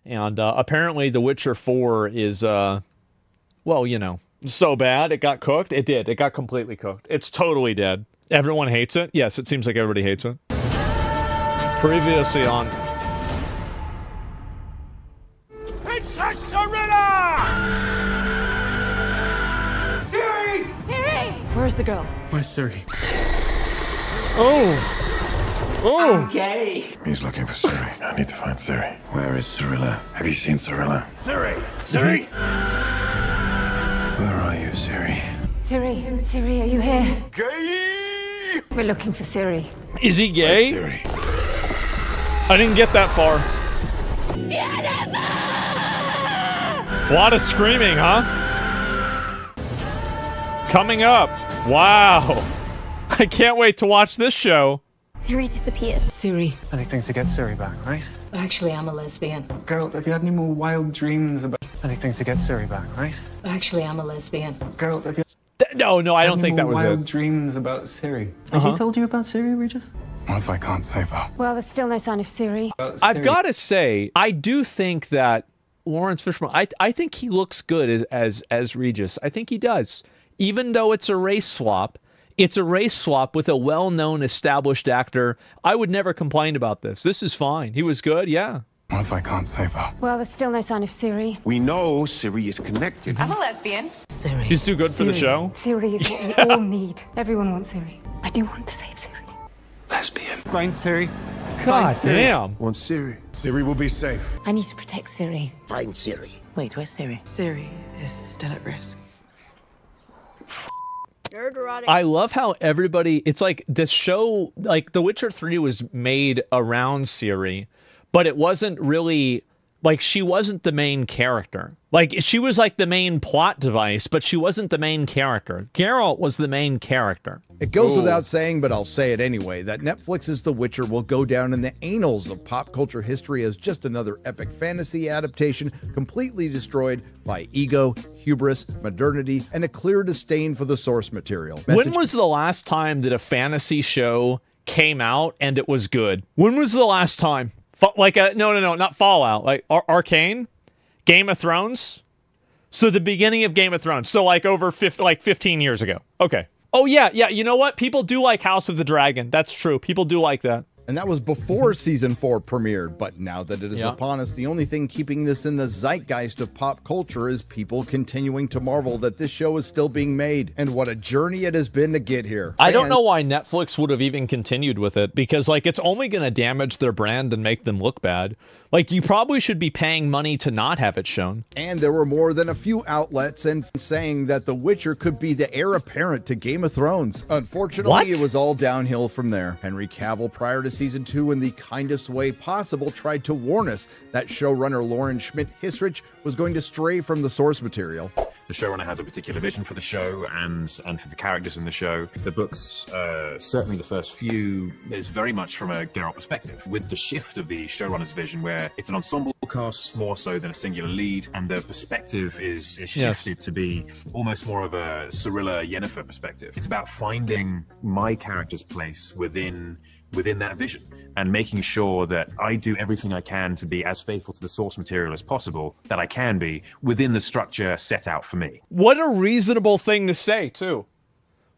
And apparently The Witcher 4 is, well, you know, so bad it got cooked. It did. It got completely cooked. It's totally dead. Everyone hates it. Yes, it seems like everybody hates it. Previously on... Princess Cirilla! Siri! Siri! Where's the girl? Where's Siri? Oh! Oh! Okay. He's looking for Siri. I need to find Siri. Where is Cirilla? Have you seen Cirilla? Siri! Siri! Where are you, Siri? Siri, Siri, are you here? Gay! We're looking for Siri. Is he gay? Siri. I didn't get that far. A lot of screaming, huh? Coming up. Wow. I can't wait to watch this show. Siri disappeared. Siri. Anything to get Siri back, right? Actually, I'm a lesbian. Geralt, have you had any more wild dreams about... Anything to get Siri back, right? Actually, I'm a lesbian. Geralt, have you No, I don't had think any that more was wild it. dreams about Siri? Has he told you about Siri, Regis? What if I can't save her? Well, there's still no sign of Siri. About I've Siri. got to say, I do think that Lawrence Fishburne, I think he looks good as Regis. I think he does. Even though it's a race swap, it's a race swap with a well-known established actor. I would never complain about this. This is fine. He was good, yeah. What if I can't save her? Well, there's still no sign of Siri. We know Siri is connected. I'm a lesbian. Siri. He's too good for the show. Siri is what we all need. Everyone wants Siri. I do want to save Siri. Lesbian. Find Siri. God damn. Want Siri? Siri will be safe. I need to protect Siri. Find Siri. Wait, where's Siri? Siri is still at risk. I love how everybody, it's like the show, like The Witcher 3 was made around Ciri, but it wasn't really, like she wasn't the main character. Like she was like the main plot device, but she wasn't the main character. Geralt was the main character. It goes without saying, but I'll say it anyway, that Netflix's The Witcher will go down in the annals of pop culture history as just another epic fantasy adaptation completely destroyed by ego, hubris, modernity, and a clear disdain for the source material. When was the last time that a fantasy show came out and it was good? When was the last time? Like a, no, not Fallout, like Arcane? Game of Thrones? So the beginning of Game of Thrones. So like over 15 years ago. Okay. Oh yeah, you know what? People do like House of the Dragon. That's true. People do like that. And that was before season 4 premiered, but now that it is upon us, the only thing keeping this in the zeitgeist of pop culture is people continuing to marvel that this show is still being made, and what a journey it has been to get here. I don't know why Netflix would have even continued with it, because like it's only going to damage their brand and make them look bad. Like you probably should be paying money to not have it shown. And there were more than a few outlets and saying that The Witcher could be the heir apparent to Game of Thrones. Unfortunately, it was all downhill from there. Henry Cavill, prior to season 2, in the kindest way possible, tried to warn us that showrunner Lauren Schmidt-Hissrich was going to stray from the source material. The showrunner has a particular vision for the show and for the characters in the show. The books, certainly the first few, is very much from a Geralt perspective, with the shift of the showrunner's vision where it's an ensemble cast more so than a singular lead, and the perspective is shifted to be almost more of a Cirilla Yennefer perspective. It's about finding my character's place within that vision and making sure that I do everything I can to be as faithful to the source material as possible that I can be within the structure set out for me. What a reasonable thing to say, too.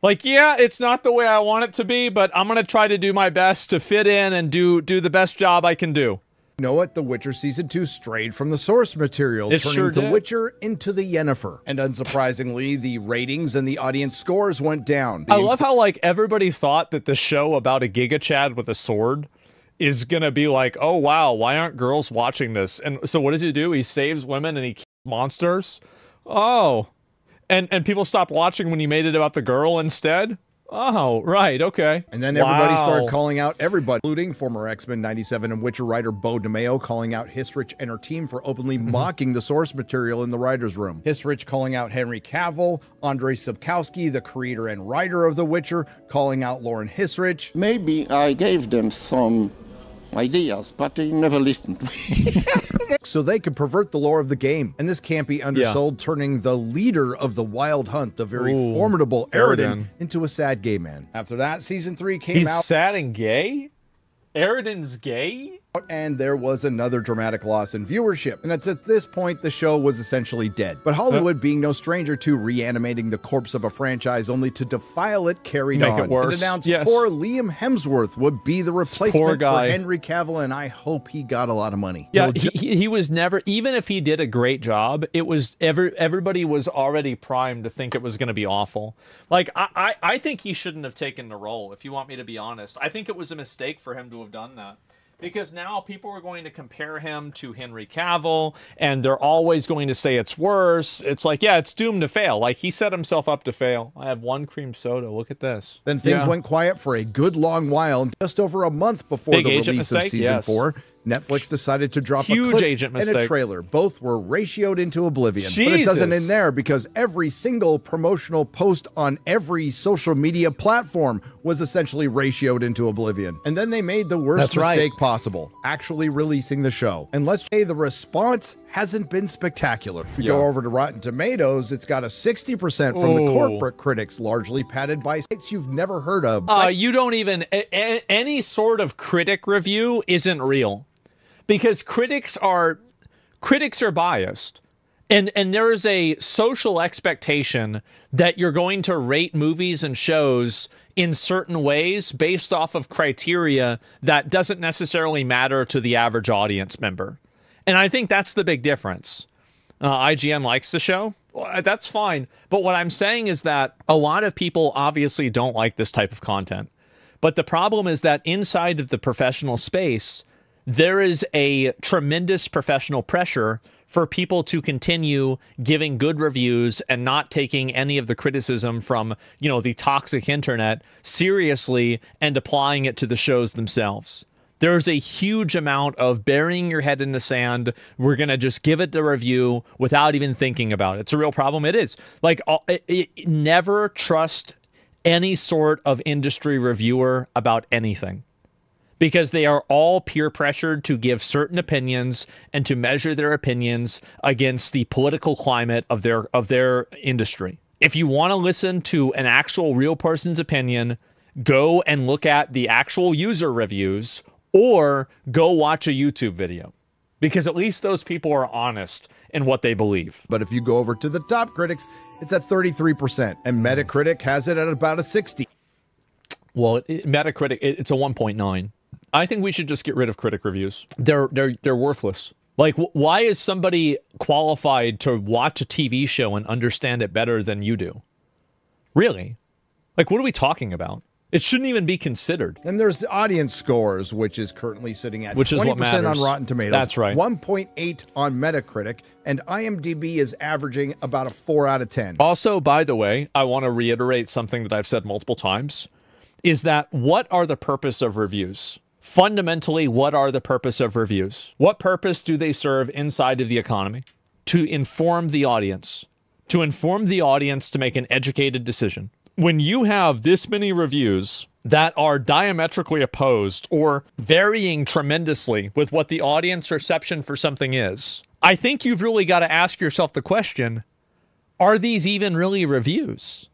Like, yeah, it's not the way I want it to be, but I'm going to try to do my best to fit in and do the best job I can do. You know what? The Witcher Season 2 strayed from the source material, turning The Witcher into the Yennefer. And unsurprisingly, the ratings and the audience scores went down. I love how, like, everybody thought that the show about a Giga Chad with a sword is gonna be like, oh, wow, why aren't girls watching this? And so what does he do? He saves women and he kills monsters? Oh. And people stopped watching when he made it about the girl instead? Oh, right, okay. And then everybody started calling out everybody, including former X-Men 97 and Witcher writer Bo DeMeo calling out Hissrich and her team for openly mocking the source material in the writer's room. Hissrich calling out Henry Cavill, Andrei Sapkowski, the creator and writer of The Witcher, calling out Lauren Hissrich. Maybe I gave them some ideas, but they never listened. So they could pervert the lore of the game. And this can't be undersold, turning the leader of the Wild Hunt, the very formidable Aradin, into a sad gay man. After that, season 3 came out. He's sad and gay? Aradin's gay? and there was another dramatic loss in viewership. And it's at this point the show was essentially dead. But Hollywood, being no stranger to reanimating the corpse of a franchise only to defile it, carried on. Make it worse. It announced Yes. poor Liam Hemsworth would be the replacement for Henry Cavill, and I hope he got a lot of money. Yeah, he was never, even if he did a great job, it was everybody was already primed to think it was going to be awful. Like, I think he shouldn't have taken the role, if you want me to be honest. I think it was a mistake for him to have done that. Because now people are going to compare him to Henry Cavill, and they're always going to say it's worse. It's like, yeah, it's doomed to fail. Like, he set himself up to fail. I have one cream soda. Look at this. Then things went quiet for a good long while, and just over a month before the release of season 4, Netflix decided to drop a clip and a trailer. Both were ratioed into oblivion. Jesus. But it doesn't end there, because every single promotional post on every social media platform was essentially ratioed into oblivion. And then they made the worst mistake possible, actually releasing the show. And let's say the response hasn't been spectacular. If you go over to Rotten Tomatoes, it's got a 60% from the corporate critics, largely padded by sites you've never heard of. You don't even, any sort of critic review isn't real. Because critics are biased, and there is a social expectation that you're going to rate movies and shows in certain ways based off of criteria that doesn't necessarily matter to the average audience member. And I think that's the big difference. IGN likes the show. That's fine. But what I'm saying is that a lot of people obviously don't like this type of content. But the problem is that inside of the professional space, there is a tremendous professional pressure for people to continue giving good reviews and not taking any of the criticism from, you know, the toxic internet seriously and applying it to the shows themselves. There's a huge amount of burying your head in the sand. We're going to just give it the review without even thinking about it. It's a real problem. It is. Like, never trust any sort of industry reviewer about anything, because they are all peer pressured to give certain opinions and to measure their opinions against the political climate of their industry. If you want to listen to an actual real person's opinion, go and look at the actual user reviews or go watch a YouTube video, because at least those people are honest in what they believe. But if you go over to the top critics, it's at 33%, and Metacritic has it at about a 60. Well, Metacritic, it's a 1.9. I think we should just get rid of critic reviews. They're worthless. Like, why is somebody qualified to watch a TV show and understand it better than you do? Really? Like, what are we talking about? It shouldn't even be considered. Then there's the audience scores, which is currently sitting at 20% on Rotten Tomatoes. That's right. 1.8 on Metacritic, and IMDb is averaging about a 4 out of 10. Also, by the way, I want to reiterate something that I've said multiple times, is that what are the purpose of reviews? Fundamentally, what are the purpose of reviews? What purpose do they serve inside of the economy? To inform the audience. To inform the audience to make an educated decision. When you have this many reviews that are diametrically opposed or varying tremendously with what the audience reception for something is, I think you've really got to ask yourself the question, are these even really reviews?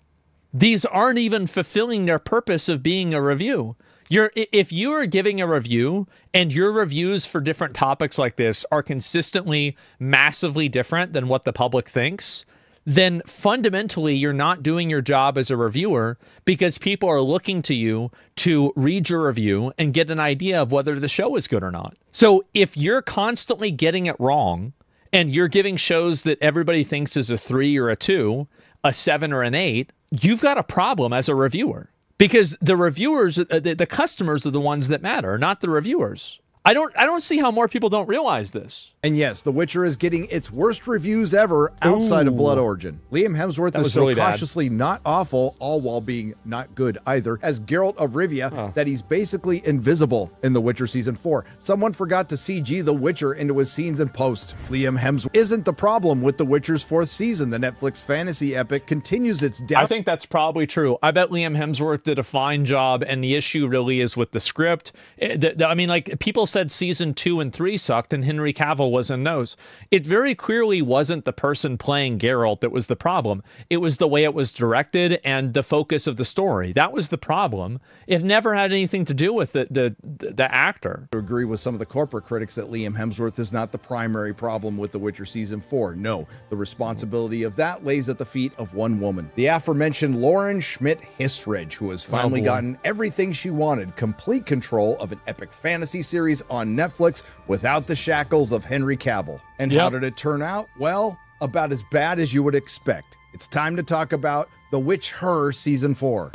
These aren't even fulfilling their purpose of being a review. If you are giving a review and your reviews for different topics like this are consistently massively different than what the public thinks, then fundamentally you're not doing your job as a reviewer, because people are looking to you to read your review and get an idea of whether the show is good or not. So if you're constantly getting it wrong and you're giving shows that everybody thinks is a 3 or a 2, a 7 or an 8, you've got a problem as a reviewer. Because the reviewers, the customers are the ones that matter, not the reviewers. I don't see how more people don't realize this. And yes, The Witcher is getting its worst reviews ever outside of Blood Origin. Liam Hemsworth is so really cautiously not awful, all while being not good either, as Geralt of Rivia, that he's basically invisible in The Witcher Season 4. Someone forgot to CG The Witcher into his scenes in post. Liam Hemsworth isn't the problem with The Witcher's 4th season. The Netflix fantasy epic continues its down. I think that's probably true. I bet Liam Hemsworth did a fine job, and the issue really is with the script. I mean, like, people say said season 2 and 3 sucked, and Henry Cavill was in those. It very clearly wasn't the person playing Geralt that was the problem. It was the way it was directed and the focus of the story. That was the problem. It never had anything to do with the actor. I agree with some of the corporate critics that Liam Hemsworth is not the primary problem with The Witcher Season 4. No, the responsibility of that lays at the feet of one woman. The aforementioned Lauren Schmidt-Hissrich, who has finally gotten everything she wanted, complete control of an epic fantasy series on Netflix without the shackles of Henry Cavill. And how did it turn out? Well, about as bad as you would expect. It's time to talk about The Witch Her Season 4.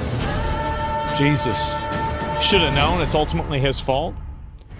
Jesus. Should have known it's ultimately his fault.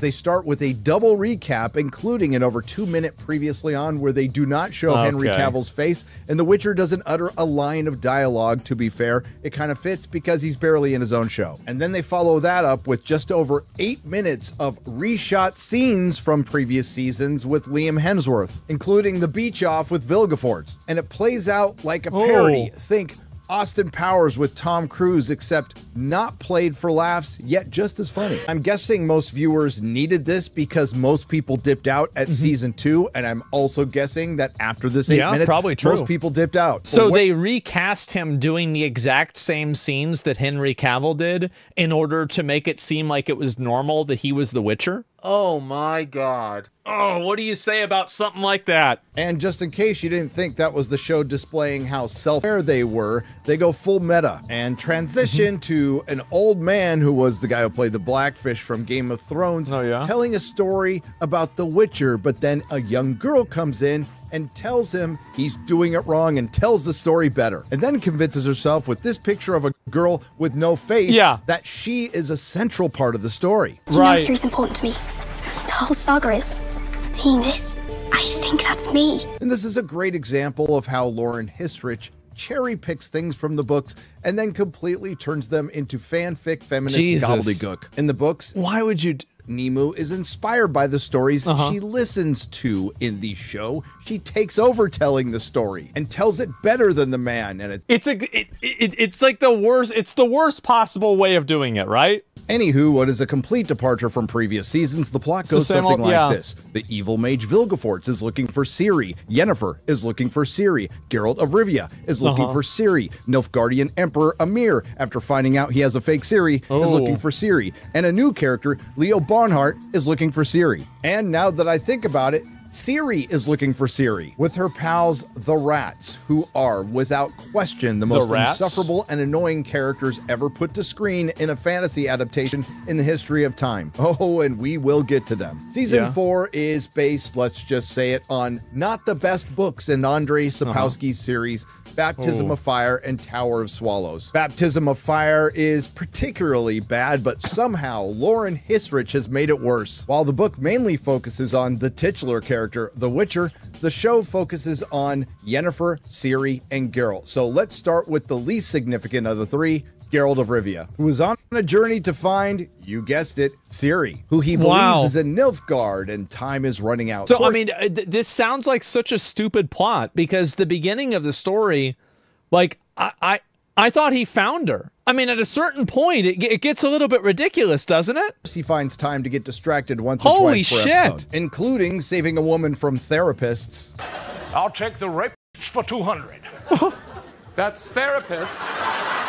They start with a double recap, including an over 2-minute previously on where they do not show Henry Cavill's face, and The Witcher doesn't utter a line of dialogue, to be fair. It kind of fits because he's barely in his own show. And then they follow that up with just over 8 minutes of reshot scenes from previous seasons with Liam Hemsworth, including the beach off with Vilgefortz. And it plays out like a parody. Think Austin Powers with Tom Cruise, except not played for laughs, yet just as funny. I'm guessing most viewers needed this because most people dipped out at season 2, and I'm also guessing that after this 8 minutes, probably true. Most people dipped out. So they recast him doing the exact same scenes that Henry Cavill did in order to make it seem like it was normal that he was the Witcher? Oh my God. Oh, what do you say about something like that? And just in case you didn't think that was the show displaying how self-aware they were, they go full meta and transition to an old man who was the guy who played the Blackfish from Game of Thrones, telling a story about The Witcher, but then a young girl comes in and tells him he's doing it wrong and tells the story better. And then convinces herself with this picture of a girl with no face that she is a central part of the story. You know Ciri's important to me. The whole saga is. Seeing this, I think that's me. And this is a great example of how Lauren Hissrich cherry picks things from the books and then completely turns them into fanfic feminist gobbledygook. In the books, why would you... Nemu is inspired by the stories she listens to in the show. She takes over telling the story and tells it better than the man. And it's like the worst. It's the worst possible way of doing it, right? Anywho, what is a complete departure from previous seasons, the plot goes something like this. The evil mage Vilgefortz is looking for Ciri. Yennefer is looking for Ciri. Geralt of Rivia is looking for Ciri. Nilfgaardian Emperor Amir, after finding out he has a fake Ciri, is looking for Ciri. And a new character, Leo Barnhart, is looking for Ciri. And now that I think about it, Ciri is looking for Ciri with her pals, the Rats, who are, without question, the most insufferable and annoying characters ever put to screen in a fantasy adaptation in the history of time. Oh, and we will get to them. Season 4 is based, let's just say it, on not the best books in Andrei Sapkowski's series, Baptism of Fire and Tower of Swallows. Baptism of Fire is particularly bad, but somehow Lauren Hissrich has made it worse. While the book mainly focuses on the titular character, the Witcher, the show focuses on Yennefer, Ciri, and Geralt. So let's start with the least significant of the three, Geralt of Rivia, who is on a journey to find, you guessed it, Ciri, who he believes is in Nilfgaard, and time is running out. So, I mean, this sounds like such a stupid plot, because the beginning of the story, like, I thought he found her. I mean, at a certain point, it gets a little bit ridiculous, doesn't it? He finds time to get distracted once or twice per episode, including saving a woman from therapists. I'll take the rape for 200. That's therapists.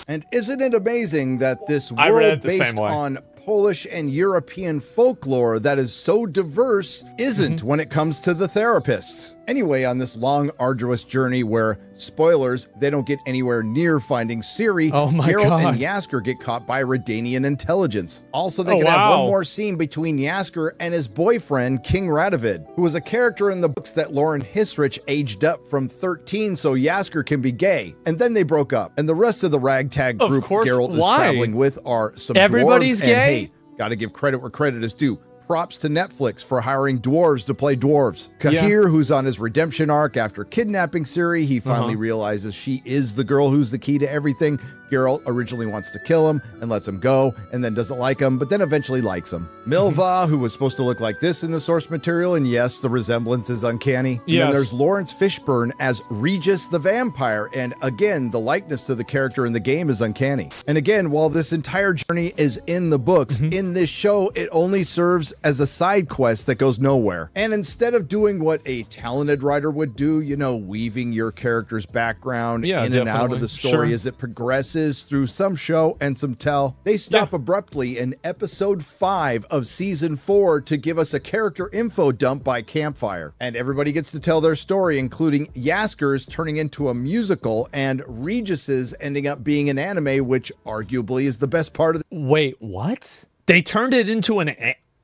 And isn't it amazing that this world based on Polish and European folklore that is so diverse isn't when it comes to the therapists? Anyway, on this long, arduous journey where, spoilers, they don't get anywhere near finding Ciri, Geralt and Jaskier get caught by Redanian intelligence. Also, they can have one more scene between Jaskier and his boyfriend, King Radovid, who was a character in the books that Lauren Hissrich aged up from 13 so Jaskier can be gay. And then they broke up. And the rest of the ragtag group Geralt is traveling with are some dwarves. Gay? And hey, gotta give credit where credit is due. Props to Netflix for hiring dwarves to play dwarves. Kahir, who's on his redemption arc after kidnapping Ciri, he finally realizes she is the girl who's the key to everything. Geralt originally wants to kill him and lets him go, and then doesn't like him, but then eventually likes him. Milva, who was supposed to look like this in the source material, and yes, the resemblance is uncanny. Yes. And then there's Lawrence Fishburne as Regis the vampire, and again, the likeness to the character in the game is uncanny. And again, while this entire journey is in the books, in this show, it only serves as a side quest that goes nowhere. And instead of doing what a talented writer would do, you know, weaving your character's background in and out of the story as it progresses through some show and some tell, they stop abruptly in episode 5 of season 4 to give us a character info dump by campfire. And everybody gets to tell their story, including Jasker's turning into a musical and Regis's ending up being an anime, which arguably is the best part of the— Wait, what? They turned it into an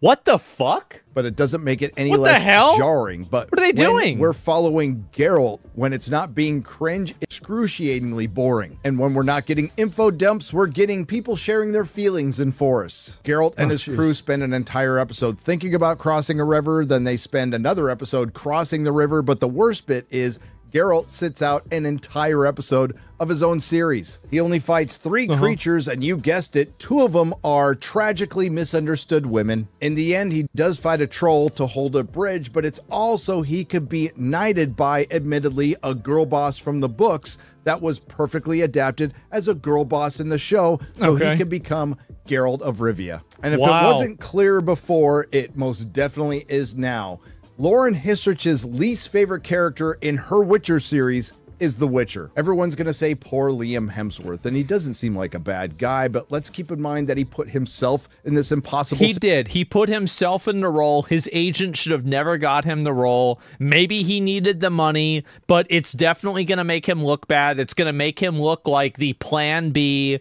what the fuck? But it doesn't make it any less jarring. But what are they doing? We're following Geralt when it's not being cringe, excruciatingly boring. And when we're not getting info dumps, we're getting people sharing their feelings in forests. Geralt and his crew spend an entire episode thinking about crossing a river, then they spend another episode crossing the river. But the worst bit is Geralt sits out an entire episode of his own series. He only fights 3 creatures, and you guessed it, 2 of them are tragically misunderstood women. In the end, he does fight a troll to hold a bridge, but it's also he could be knighted by, admittedly, a girl boss from the books that was perfectly adapted as a girl boss in the show, so he could become Geralt of Rivia. And if it wasn't clear before, it most definitely is now. Lauren Hissrich's least favorite character in her Witcher series is the Witcher. Everyone's gonna say poor Liam Hemsworth, and he doesn't seem like a bad guy, but let's keep in mind that he put himself in this impossible— He did. He put himself in the role. His agent should have never got him the role. Maybe he needed the money, but it's definitely gonna make him look bad. It's gonna make him look like the plan B.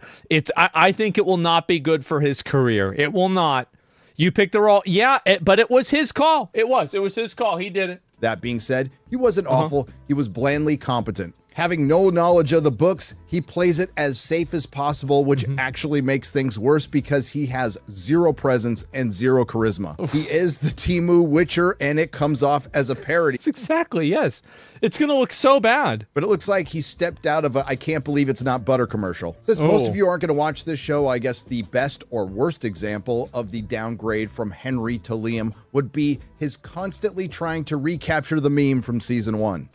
I think it will not be good for his career. It will not. You picked the role. Yeah, but it was his call. It was his call. He did it. That being said, he wasn't awful. He was blandly competent. Having no knowledge of the books, he plays it as safe as possible, which actually makes things worse because he has 0 presence and 0 charisma. He is the Temu Witcher, and it comes off as a parody. It's exactly, yes. It's going to look so bad. But it looks like he stepped out of a I can't believe it's not butter commercial. Since most of you aren't going to watch this show, I guess the best or worst example of the downgrade from Henry to Liam would be his constantly trying to recapture the meme from season 1.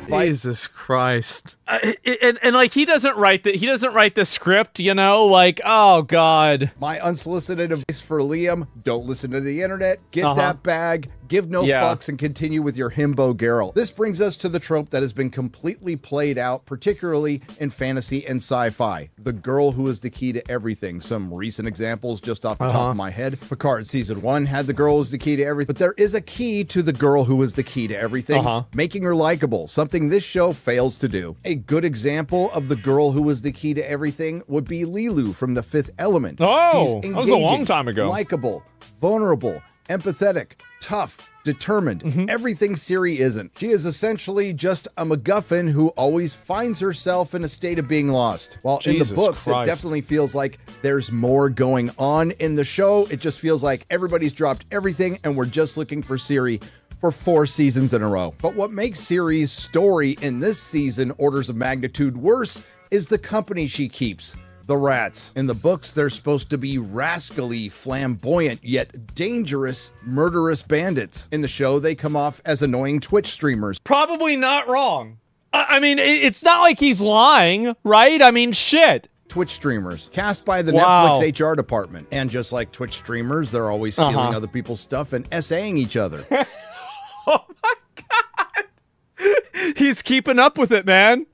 Jesus Christ. And like he doesn't write the script, you know, like, oh God. My unsolicited advice for Liam: don't listen to the internet, get that bag, give no fucks, and continue with your himbo Geralt. This brings us to the trope that has been completely played out, particularly in fantasy and sci-fi. The girl who is the key to everything. Some recent examples just off the top of my head. Picard season 1 had the girl who's the key to everything, but there is a key to the girl who is the key to everything, making her likable, something this show fails to do. A good example of the girl who was the key to everything would be Lilu from The Fifth Element. Oh, that was a long time ago. Likable, vulnerable, empathetic, tough, determined, everything Ciri isn't. She is essentially just a MacGuffin who always finds herself in a state of being lost. While in the books, it definitely feels like there's more going on. In the show, it just feels like everybody's dropped everything and we're just looking for Ciri for 4 seasons in a row. But what makes Ciri's story in this season orders of magnitude worse is the company she keeps. The rats. In the books, they're supposed to be rascally, flamboyant, yet dangerous, murderous bandits. In the show, they come off as annoying Twitch streamers. Probably not wrong. I mean, it's not like he's lying, right? I mean, shit. Twitch streamers, cast by the Netflix HR department. And just like Twitch streamers, they're always stealing other people's stuff and essaying each other. Oh my God. He's keeping up with it, man.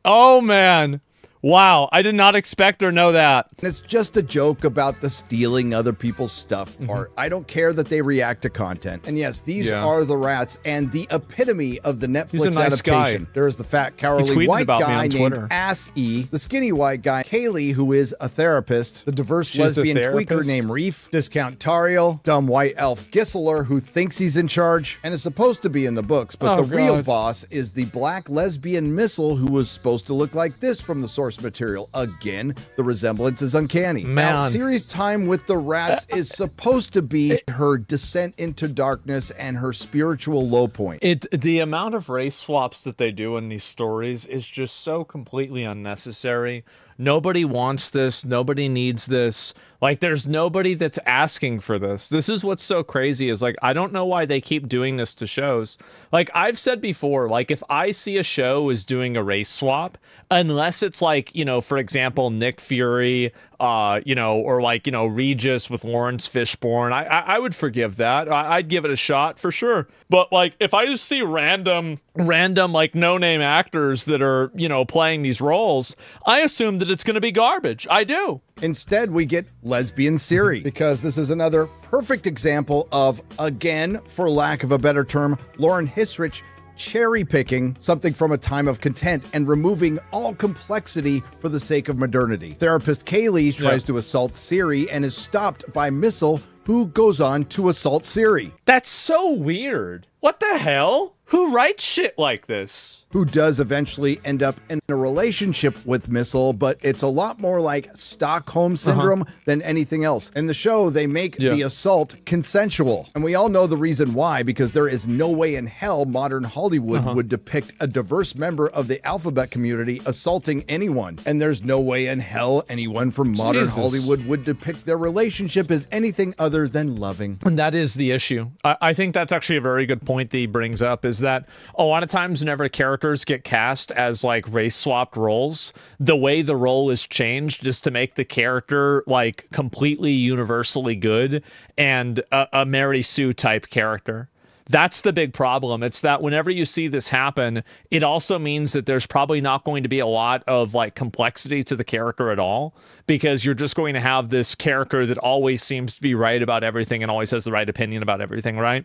Oh, man. Wow, I did not expect or know that. It's just a joke about the stealing other people's stuff part. I don't care that they react to content. And yes, these are the rats and the epitome of the Netflix adaptation. Guy. There is the fat, cowardly white guy named Ass-E, the skinny white guy, Kaylee, who is a therapist, the diverse lesbian tweaker named Reef, Discount Tariel, dumb white elf Gisela, who thinks he's in charge and is supposed to be in the books, but the real boss is the black lesbian Missile, who was supposed to look like this from the source source material. Again, the resemblance is uncanny. Man. Now, Ciri's time with the rats is supposed to be her descent into darkness and her spiritual low point. The amount of race swaps that they do in these stories is just so completely unnecessary. Nobody wants this. Nobody needs this. Like, there's nobody that's asking for this. This is what's so crazy is, like, I don't know why they keep doing this to shows. Like, I've said before, like, if I see a show is doing a race swap, unless it's like, you know, for example, Nick Fury, you know, or like, you know, Regis with Lawrence Fishburne, I would forgive that. I'd give it a shot for sure. But like, if I just see random like no-name actors that are, you know, playing these roles, I assume that it's going to be garbage. I do. Instead, we get lesbian Ciri, because this is another perfect example of, again, for lack of a better term, Lauren Hissrich cherry-picking something from a time of content and removing all complexity for the sake of modernity. Therapist Kaylee tries to assault Ciri and is stopped by Missile, who goes on to assault Ciri. That's so weird. What the hell? Who writes shit like this? Who does eventually end up in a relationship with Missile, but it's a lot more like Stockholm Syndrome than anything else. In the show, they make the assault consensual. And we all know the reason why, because there is no way in hell modern Hollywood would depict a diverse member of the alphabet community assaulting anyone. And there's no way in hell anyone from modern Hollywood would depict their relationship as anything other than loving. And that is the issue. I think that's actually a very good point that he brings up, is that a lot of times whenever characters get cast as like race swapped roles, the way the role is changed is to make the character like completely universally good and a Mary Sue type character. That's the big problem. It's that whenever you see this happen, it also means that there's probably not going to be a lot of like complexity to the character at all, because you're just going to have this character that always seems to be right about everything and always has the right opinion about everything, right?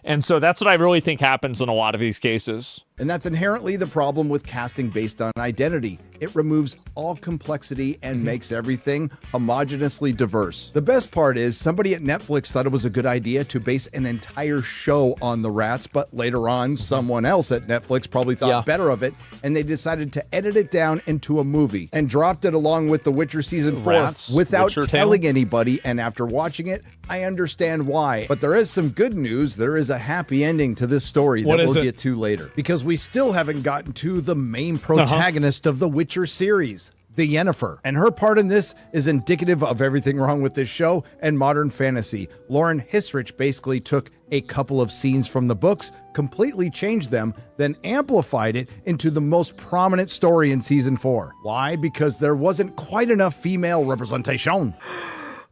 And so that's what I really think happens in a lot of these cases. And that's inherently the problem with casting based on identity. It removes all complexity and makes everything homogeneously diverse. The best part is somebody at Netflix thought it was a good idea to base an entire show on the rats, but later on, someone else at Netflix probably thought better of it, and they decided to edit it down into a movie and dropped it along with The Witcher Season 4 without telling anybody, and after watching it, I understand why. But there is some good news. There is a happy ending to this story that we'll get to later, because we still haven't gotten to the main protagonist of the Witcher series, the Yennefer. And her part in this is indicative of everything wrong with this show and modern fantasy. Lauren Hissrich basically took a couple of scenes from the books, completely changed them, then amplified it into the most prominent story in season 4. Why? Because there wasn't quite enough female representation.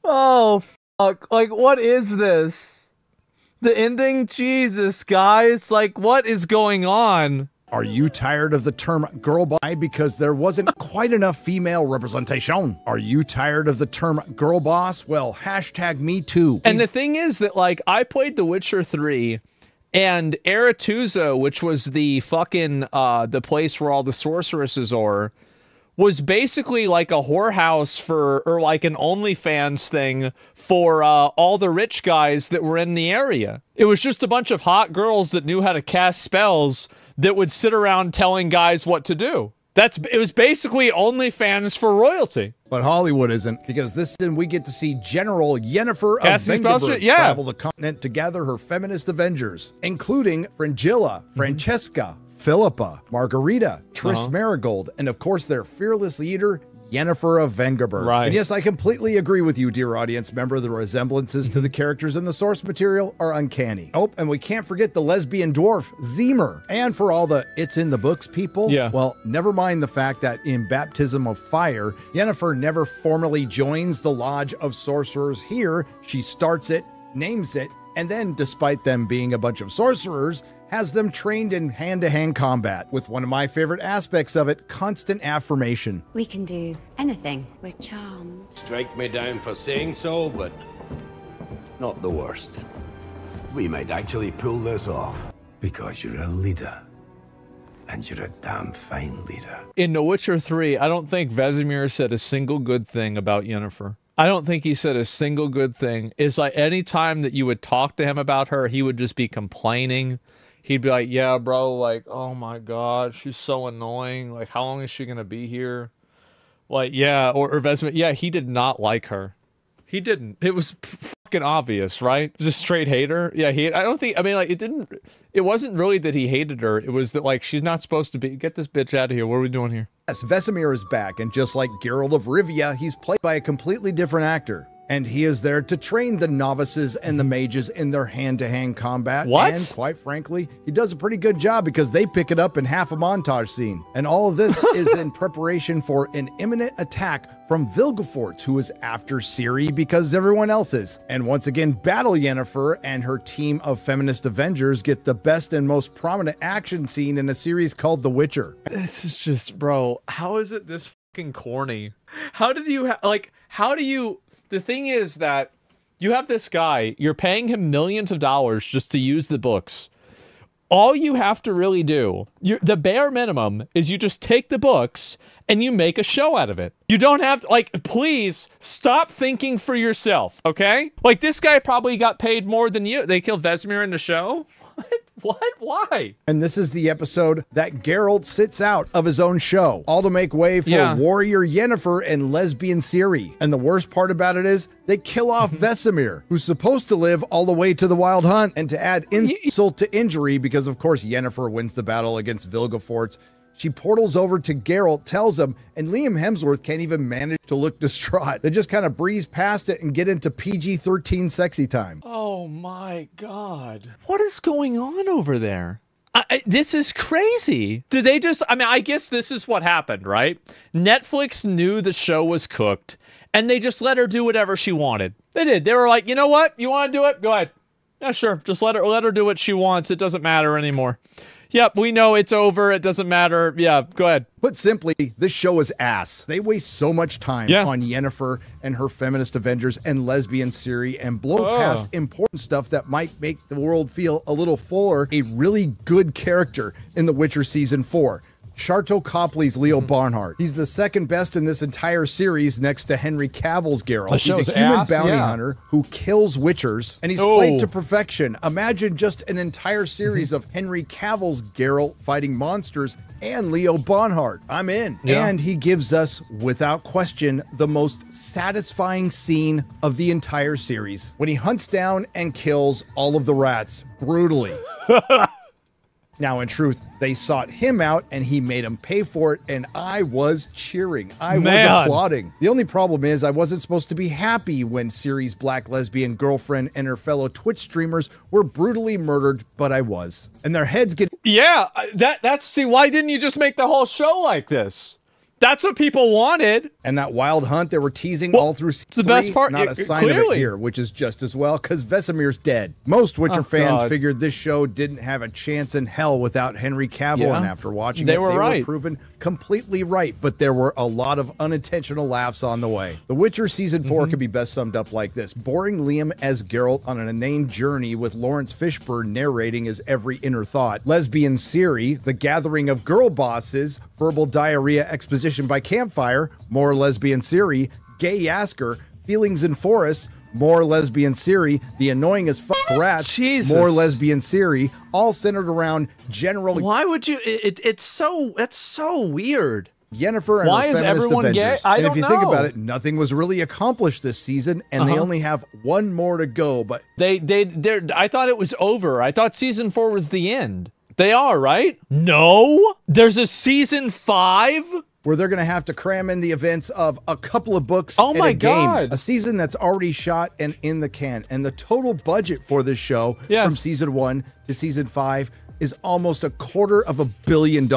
Oh, fuck. Like, what is this? The ending? Jesus, guys. Like, what is going on? Are you tired of the term girl boss because there wasn't quite enough female representation? Are you tired of the term girl boss? Well, hashtag me too. And the thing is that, like, I played The Witcher 3, and Aretuza, which was the fucking, the place where all the sorceresses are, was basically like a whorehouse for, or like an OnlyFans thing for all the rich guys that were in the area. It was just a bunch of hot girls that knew how to cast spells that would sit around telling guys what to do. It was basically OnlyFans for royalty. But Hollywood isn't, because this season we get to see General Yennefer of Vengerberg travel the continent to gather her feminist Avengers, including Fringilla, Francesca, Philippa, Margarita, Triss Marigold, and of course their fearless leader, Yennefer of Vengerberg. Right. And yes, I completely agree with you, dear audience member. The resemblances to the characters in the source material are uncanny. Oh, and we can't forget the lesbian dwarf, Zemer. And for all the it's in the books people, well, never mind the fact that in Baptism of Fire, Yennefer never formally joins the Lodge of Sorcerers. Here, she starts it, names it, and then, despite them being a bunch of sorcerers, has them trained in hand-to-hand combat, with one of my favorite aspects of it, constant affirmation. We can do anything. We're charmed. Strike me down for saying so, but not the worst. We might actually pull this off, because you're a leader. And you're a damn fine leader. In The Witcher 3, I don't think Vesemir said a single good thing about Yennefer. I don't think he said a single good thing. It's like any time that you would talk to him about her, he would just be complaining. He'd be like, yeah, bro, like, oh my God, she's so annoying. Like, how long is she going to be here? Like, yeah, or Vesemir, yeah, he did not like her. He didn't. It was fucking obvious, right? Just a straight hater. Yeah, I don't think, I mean, like, it wasn't really that he hated her. It was that, like, she's not supposed to be, get this bitch out of here. What are we doing here? Yes, Vesemir is back, and just like Geralt of Rivia, he's played by a completely different actor. And he is there to train the novices and the mages in their hand-to-hand combat. What? And quite frankly, he does a pretty good job because they pick it up in half a montage scene. And all of this is in preparation for an imminent attack from Vilgefortz, who is after Ciri because everyone else is. And once again, Battle Yennefer and her team of feminist Avengers get the best and most prominent action scene in a series called The Witcher. This is just, bro, how is it this fucking corny? How did you, how do you... The thing is that you have this guy, you're paying him millions of dollars just to use the books. All you have to really do, the bare minimum, is you just take the books and you make a show out of it. You don't have to, like, please stop thinking for yourself, okay? Like, this guy probably got paid more than you. They killed Vesemir in the show? What? Why? And this is the episode that Geralt sits out of his own show, all to make way for warrior Yennefer and lesbian Ciri. And the worst part about it is they kill off Vesemir, who's supposed to live all the way to the Wild Hunt. And to add insult to injury, because of course Yennefer wins the battle against Vilgefortz, she portals over to Geralt, tells him, and Liam Hemsworth can't even manage to look distraught. They just kind of breeze past it and get into PG-13 sexy time. Oh my God. What is going on over there? This is crazy. Did they just, I mean, I guess this is what happened, right? Netflix knew the show was cooked, and they just let her do whatever she wanted. They did. They were like, you know what? You want to do it? Go ahead. Yeah, sure. Just let her do what she wants. It doesn't matter anymore. Yep, we know it's over. It doesn't matter. Yeah, go ahead. Put simply, this show is ass. They waste so much time on Yennefer and her feminist Avengers and lesbian Ciri and blow past important stuff that might make the world feel a little fuller. A really good character in The Witcher Season 4. Sharto Copley's Leo Barnhart. He's the second best in this entire series next to Henry Cavill's Geralt. He's a human bounty hunter who kills witchers, and he's played to perfection. Imagine just an entire series of Henry Cavill's Geralt fighting monsters and Leo Barnhart. I'm in. And he gives us, without question, the most satisfying scene of the entire series, when he hunts down and kills all of the rats brutally. Now, in truth, they sought him out and he made them pay for it, and I was cheering. I was applauding. The only problem is I wasn't supposed to be happy when Ciri's black lesbian girlfriend and her fellow Twitch streamers were brutally murdered, but I was. And their heads get... Yeah, see, why didn't you just make the whole show like this? That's what people wanted. And that wild hunt they were teasing all through season 3, the best part, not a sign of it here, which is just as well, because Vesemir's dead. Most Witcher fans figured this show didn't have a chance in hell without Henry Cavill, and after watching they were proven completely right, but there were a lot of unintentional laughs on the way. The Witcher Season 4 could be best summed up like this. Boring Liam as Geralt on an inane journey with Lawrence Fishburne narrating his every inner thought. Lesbian Ciri, the gathering of girl bosses, verbal diarrhea exposition by campfire, more lesbian Ciri, gay Yasker, feelings in forests, more lesbian Ciri, the annoying as fuck rats, more lesbian Ciri, all centered around general... Why would you... That's so weird. Yennefer and her feminist Avengers. And if you think about it, nothing was really accomplished this season, and they only have one more to go, but... I thought it was over. I thought Season 4 was the end. They are, right? No? There's a Season 5? Where they're going to have to cram in the events of a couple of books and a game. A season that's already shot and in the can. And the total budget for this show from Season 1 to Season 5 is almost $250 million.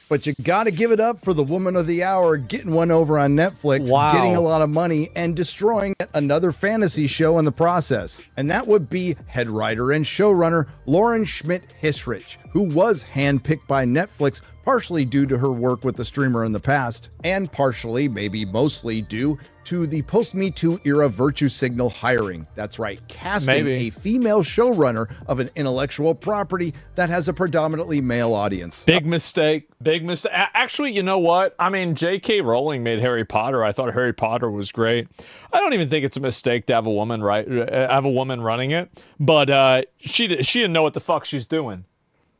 But you got to give it up for the woman of the hour getting one over on Netflix, getting a lot of money, and destroying another fantasy show in the process. And that would be head writer and showrunner Lauren Schmidt-Hissrich, who was handpicked by Netflix partially due to her work with the streamer in the past, and partially, maybe mostly, due to the post-Me Too era virtue signal hiring. That's right, casting a female showrunner of an intellectual property that has a predominantly male audience. Big mistake. Big mistake. Actually, you know what? I mean, J.K. Rowling made Harry Potter. I thought Harry Potter was great. I don't even think it's a mistake to have a woman running it, but she didn't know what the fuck she's doing.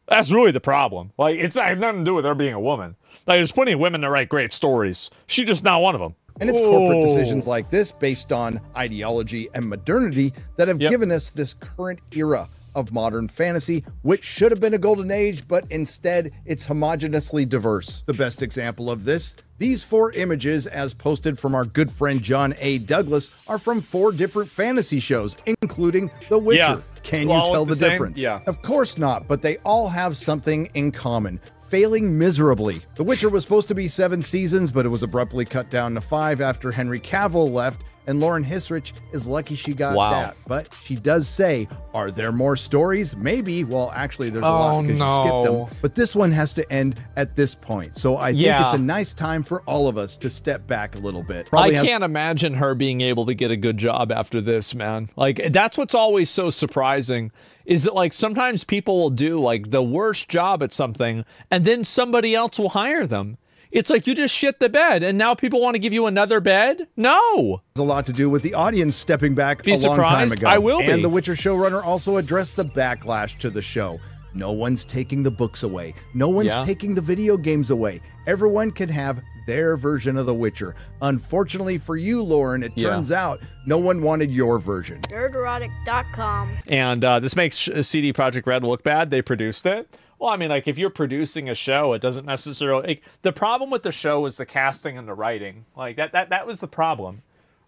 That's really the problem. Like, it's had nothing to do with her being a woman. Like, there's plenty of women that write great stories. She's just not one of them. And it's corporate decisions like this, based on ideology and modernity, that have given us this current era of modern fantasy, which should have been a golden age, but instead it's homogeneously diverse. The best example of this, these 4 images, as posted from our good friend John A. Douglas, are from 4 different fantasy shows, including The Witcher. Yeah. Can you tell the difference? Yeah. Of course not, but they all have something in common. Failing miserably. The Witcher was supposed to be 7 seasons, but it was abruptly cut down to 5 after Henry Cavill left, and Lauren Hissrich is lucky she got that. But she does say, are there more stories? Maybe. Well, actually, there's a lot because you skipped them. But this one has to end at this point. So I think it's a nice time for all of us to step back a little bit. I can't imagine her being able to get a good job after this, man. Like, that's what's always so surprising, is that, like, sometimes people will do, like, the worst job at something, and then somebody else will hire them. It's like you just shit the bed, and now people want to give you another bed? No! There's a lot to do with the audience stepping back a long time ago. I will be. And The Witcher showrunner also addressed the backlash to the show. No one's taking the books away. No one's taking the video games away. Everyone can have their version of The Witcher. Unfortunately for you, Lauren, it turns out no one wanted your version. Nerdrotic.com. And this makes CD Projekt Red look bad. They produced it. Well, I mean, like, if you're producing a show, it doesn't necessarily... Like, the problem with the show is the casting and the writing. Like, that was the problem,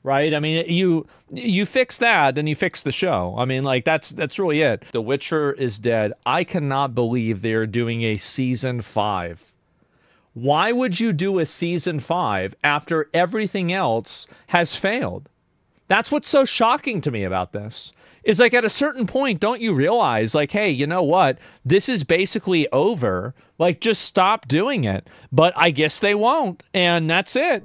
right? I mean, you fix that, and you fix the show. I mean, like, that's really it. The Witcher is dead. I cannot believe they're doing a Season 5. Why would you do a Season 5 after everything else has failed? That's what's so shocking to me about this. Is like, at a certain point, don't you realize, like, hey, you know what? This is basically over. Like, just stop doing it. But I guess they won't. And that's it.